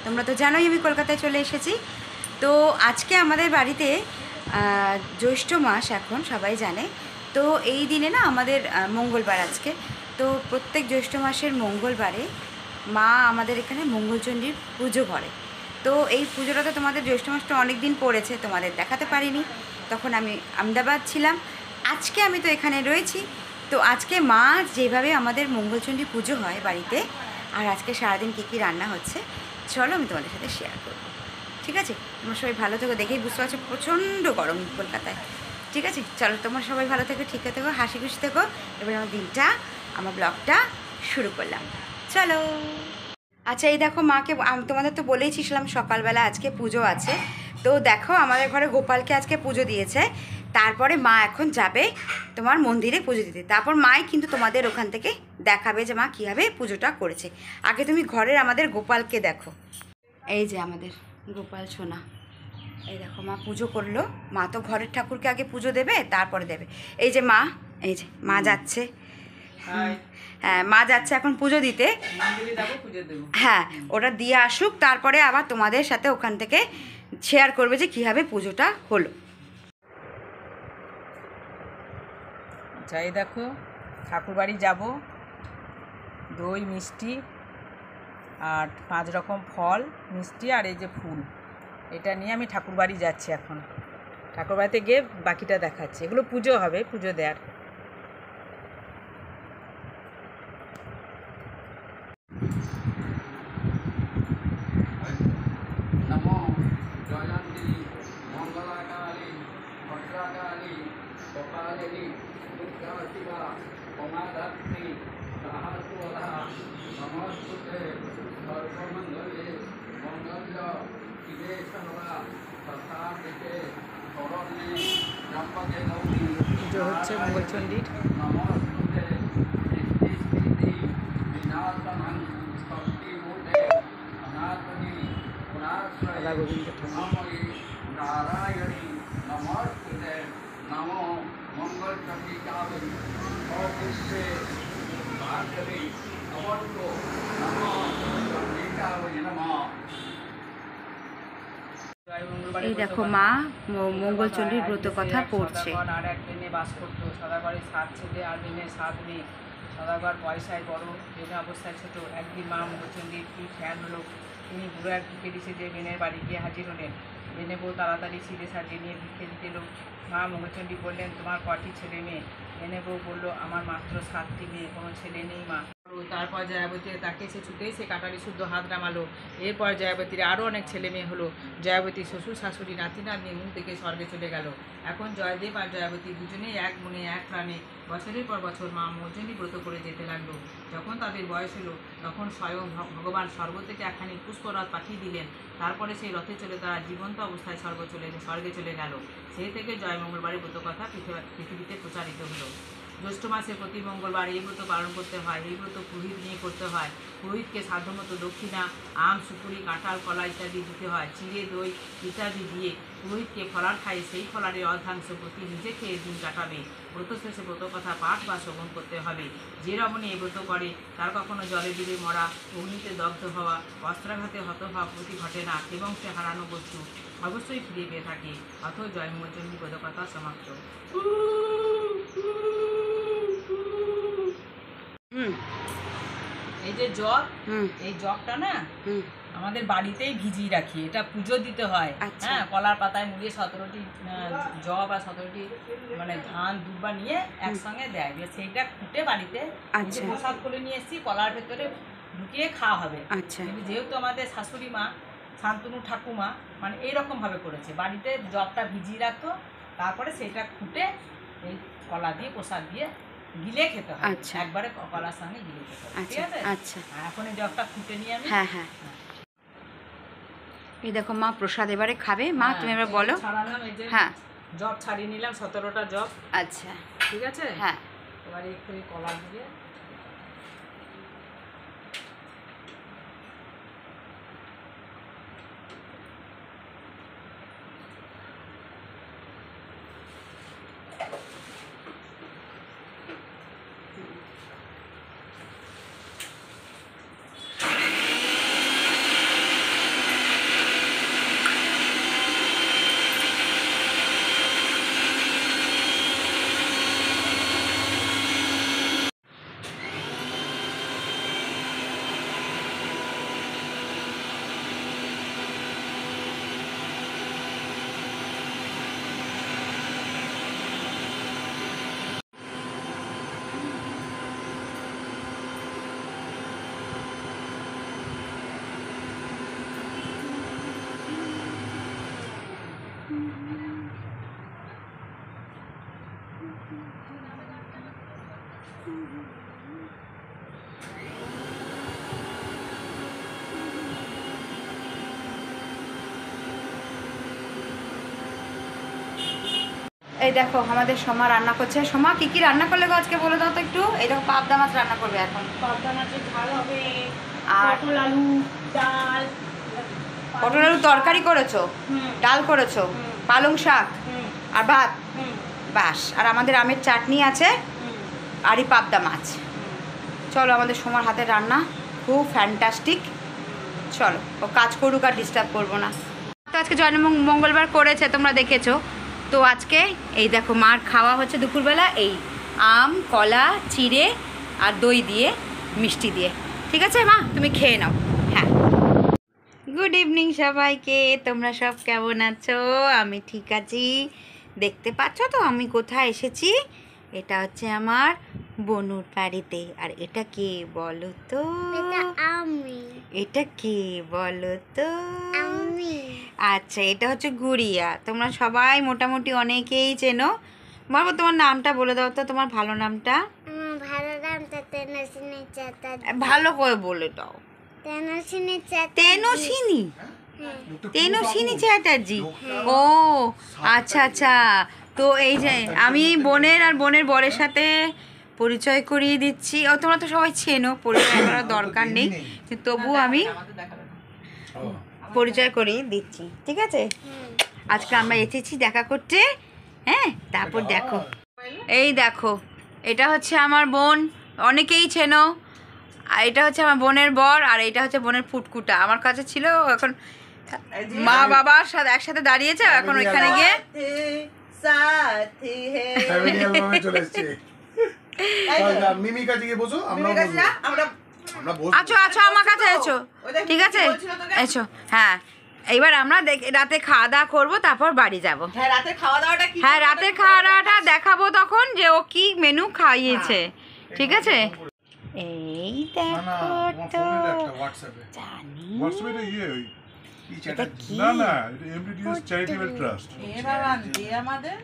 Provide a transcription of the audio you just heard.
তোমরা তো জানোই আমি কলকাতায় চলে এসেছি। তো আজকে আমাদের বাড়িতে জ্যৈষ্ঠ মাস, এখন সবাই জানে। তো এই দিনে না আমাদের মঙ্গলবার আজকে, তো প্রত্যেক জ্যৈষ্ঠ মাসের মঙ্গলবারে মা আমাদের এখানে মঙ্গলচণ্ডীর পুজো করে। তো এই পুজোটা তো তোমাদের জ্যৈষ্ঠ মাসটা অনেক দিন পড়েছে, তোমাদের দেখাতে পারিনি, তখন আমি আহমেদাবাদ ছিলাম। আজকে আমি তো এখানে রয়েছি। তো আজকে মা যেভাবে আমাদের মঙ্গলচণ্ডী পুজো হয় বাড়িতে, আর আজকে সারাদিন কী কী রান্না হচ্ছে চলো আমি তোমাদের সাথে শেয়ার করবো। ঠিক আছে, তোমরা সবাই ভালো থেকো। দেখেই বুঝতে পারছো প্রচণ্ড গরম কলকাতায়। ঠিক আছে, চলো তোমরা সবাই ভালো থেকো, ঠিক থেকো, হাসি খুশি থেকো। এবার আমার দিনটা, আমার ব্লগটা শুরু করলাম, চলো। আচ্ছা, এই দেখো মাকে তোমাদের তো বলেইছিলাম সকালবেলা আজকে পুজো আছে। তো দেখো আমাদের ঘরে গোপালকে আজকে পুজো দিয়েছে। তারপরে মা এখন যাবে তোমার মন্দিরে পুজো দিতে। তারপর মাই কিন্তু তোমাদের ওখান থেকে দেখাবে যে মা কীভাবে পুজোটা করেছে। আগে তুমি ঘরের আমাদের গোপালকে দেখো। এই যে আমাদের গোপাল সোনা, এই দেখো মা পুজো করলো। মা তো ঘরের ঠাকুরকে আগে পুজো দেবে, তারপরে দেবে। এই যে মা, এই যে মা যাচ্ছে। হ্যাঁ, মা যাচ্ছে এখন পুজো দিতে। হ্যাঁ, ওটা দিয়ে আসুক, তারপরে আবার তোমাদের সাথে ওখান থেকে শেয়ার করবে যে কীভাবে পুজোটা হলো। আচ্ছা, এই দেখো ঠাকুরবাড়ি যাব, দই মিষ্টি আর 5 রকম ফল মিষ্টি আর এই যে ফুল, এটা নিয়ে আমি ঠাকুরবাড়ি যাচ্ছি। এখন ঠাকুরবাড়িতে গিয়ে বাকিটা দেখাচ্ছি। এগুলো পুজো হবে, পুজো দেওয়ার। নমো জয়ন্তী মঙ্গলাকালী ভদ্রকালী কপালিনী দুর্গা শিবা কমাধাত্রী সাহাতুলা নমস্তুতে সর্বমঙ্গলে মঙ্গল্য শিবে সর্বা তথাপিতে শরণ্যে ত্র্যম্বকে গৌরী। পুজো হচ্ছে মঙ্গলচণ্ডীর। নমস্তুতে সৃষ্টি স্থিতি বিনাশনং শক্তিমূর্তে অনাত্মনি রাধা গোবিন্দ ঠাকুর। নারায়ণী নমস্তুতে নমো মঙ্গলচণ্ডিকাবৈ অপুষ্পে ভার্গবী নমস্ত নমো চণ্ডিকাবৈ নমঃ। এই দেখো মা মঙ্গলচণ্ডীর ব্রত কথা পড়ছে। আর এক বেনে বাস করতো। সদাগরের 7 ছেলে আর বেনে 7 মেয়ে। সদাগর পয়সায় বড়, বেনে অবস্থায় ছোট। একদিন মা মঙ্গলচণ্ডীর কি খেয়াল হলো, তিনি বুড়ো এক ভিক্ষে যে বেনের বাড়ি গিয়ে হাজির হলেন। বেনে বউ তাড়াতাড়ি সিঁড়ে সাজিয়ে নিয়ে ভিক্ষে দিতে এলো। মা মঙ্গলচণ্ডী বললেন, তোমার কটি ছেলে মেয়ে? বেনে বউ বলল, আমার মাত্র 7টি মেয়ে, কোনো ছেলে নেই মা। তারপর জয়াবতী তাকে সে ছুটে সে কাটারি শুদ্ধ হাত নামালো। এরপর জয়াবতীর আরও অনেক ছেলে মেয়ে হলো। জয়াবতী শ্বশুর শাশুড়ি নাতি নাতনি মুখ থেকে স্বর্গে চলে গেল। এখন জয়দেব আর জয়াবতী দুজনেই এক মনে এক প্রাণে বছরের পর বছর মা মঙ্গলচণ্ডী ব্রত করে যেতে লাগলো। যখন তাদের বয়স হলো, তখন স্বয়ং ভগবান স্বর্গ থেকে একখানি পুষ্পরথ পাঠিয়ে দিলেন। তারপরে সেই রথে চলে তারা জীবন্ত অবস্থায় স্বর্গে চলে গেল। সেই থেকে জয় মঙ্গলবারের ব্রত কথা পৃথিবীতে প্রচারিত হলো। জ্যৈষ্ঠ মাসে প্রতি মঙ্গলবার এই ব্রত পালন করতে হয়। এই ব্রত পুরোহিত নিয়ে করতে হয়। পুরোহিতকে সাধ্যমতো দক্ষিণা, আম, সুপুরি, কাঁঠাল, কলা ইত্যাদি দিতে হয়। চিড়ে, দই ইত্যাদি দিয়ে পুরোহিতকে ফলার খাইয়ে সেই ফলারের অর্ধাংশ প্রতি নিজে খেয়ে দিন কাটাবে। ব্রত শেষে ব্রত কথা পাঠ বা শ্রবণ করতে হবে। যে রমণী এই ব্রত করে তার কখনো জলে ডুবে মরা, অগ্নিতে দগ্ধ হওয়া, অস্ত্রাঘাতে হত হওয়া প্রতি ঘটে না এবং সে হারানো বস্তু অবশ্যই ফিরে পেয়ে থাকে। অথ জয় মঙ্গলচণ্ডী ব্রত কথা সমাপ্ত। এই যে জগ, এই জগটা না আমাদের বাড়িতেই ভিজিয়ে রাখি। এটা পুজো দিতে হয়। হ্যাঁ, কলার পাতায় মুড়িয়ে 17টি জব আর 17টি মানে ধান দুব্বা নিয়ে একসঙ্গে দেয়। সেইটা ফুটে বাড়িতে প্রসাদ করে নিয়ে এসেছি, কলার ভেতরে ঢুকিয়ে খাওয়া হবে। কিন্তু যেহেতু আমাদের শাশুড়ি মা শান্তনু ঠাকুমা মানে এইরকমভাবে করেছে, বাড়িতে জবটা ভিজিয়ে রাখতো, তারপরে সেটা ফুটে এই কলা দিয়ে প্রসাদ দিয়ে গিলে খেতে হয়। একবারে কলার সঙ্গে গিলে খেতে হয়। ঠিক আছে? আচ্ছা, এখন এই জগটা ফুটে নিয়ে আমি এই দেখো মা প্রসাদ এবারে খাবে। মা তুমি এবার বলো। ছাড়ালাম, এই যে জব ছাড়িয়ে নিলাম 17টা জব। আচ্ছা, ঠিক আছে। হ্যাঁ, এবারে একটু কলা দিয়ে এই দেখো আমাদের সোমা রান্না করছে। সোমা কি কি রান্না করলে গো আজকে বলে দাও তো একটু। এই দেখো পাবদা মাছ রান্না করবে এখন। পাবদা মাছের ঝাল হবে, আর পটল আলু ডাল, পটল আলু তরকারি করেছো, ডাল করেছো, পালং শাক আর ভাত, বাস। আর আমাদের আমের চাটনি আছে আর এই পাবদা মাছ। চলো আমাদের সোমার হাতের রান্না খুব ফ্যান্টাস্টিক। চলো ও কাজ করুক, আর ডিস্টার্ব করবো না। তো আজকে মঙ্গলবার করেছে, তোমরা দেখেছো তো। আজকে এই দেখো মার খাওয়া হচ্ছে দুপুরবেলা এই আম কলা চিড়ে আর দই দিয়ে মিষ্টি দিয়ে। ঠিক আছে মা, তুমি খেয়ে নাও। হ্যাঁ, গুড ইভিনিং সবাইকে। তোমরা সব কেমন আছো? আমি ঠিক আছি। দেখতে পাচ্ছ তো আমি কোথায় এসেছি? এটা হচ্ছে আমার বনুর বাড়িতে। আর এটা কে বলো তো? এটা কে বলো তো? আচ্ছা, এটা হচ্ছে গুড়িয়া। তোমরা সবাই মোটামুটি অনেকেই চেনো। বলো তোমার নামটা বলে দাও তো, তোমার ভালো নামটা। ভালো করে বলে দাও। তেনসিনী তেনসিনী চ্যাটার্জি। ও আচ্ছা আচ্ছা। তো এই যে আমি বোনের আর বোনের বরের সাথে পরিচয় করিয়ে দিচ্ছি। ও তোমরা তো সবাই চেনো, পরিচয় করার দরকার নেই, তবু আমি পরিচয় করিয়ে দিচ্ছি। ঠিক আছে, আজকে আমরা এসেছি দেখা করতে। হ্যাঁ, তারপর দেখো এই দেখো এটা হচ্ছে আমার বোন, অনেকেই চেনো। আর এটা হচ্ছে আমার বোনের বর, আর এটা হচ্ছে বোনের ফুটকুটা। আমার কাছে ছিল, এখন মা বাবার সাথে একসাথে দাঁড়িয়েছে, এখন ওইখানে গিয়ে আছো আছো আমার কাছে এসো। ঠিক আছে এসো। হ্যাঁ, এইবার আমরা রাতে খাওয়া দাওয়া করবো, তারপর বাড়ি যাবো। হ্যাঁ, রাতের খাওয়া দাওয়াটা দেখাবো তখন, যে ও কি মেনু খাইয়েছে। ঠিক আছে, এই দেখো তো জানি এটা কি। না না, এটা এমডিডিএস চ্যারিটেবল ট্রাস্ট। এ বাবা দে আমাদের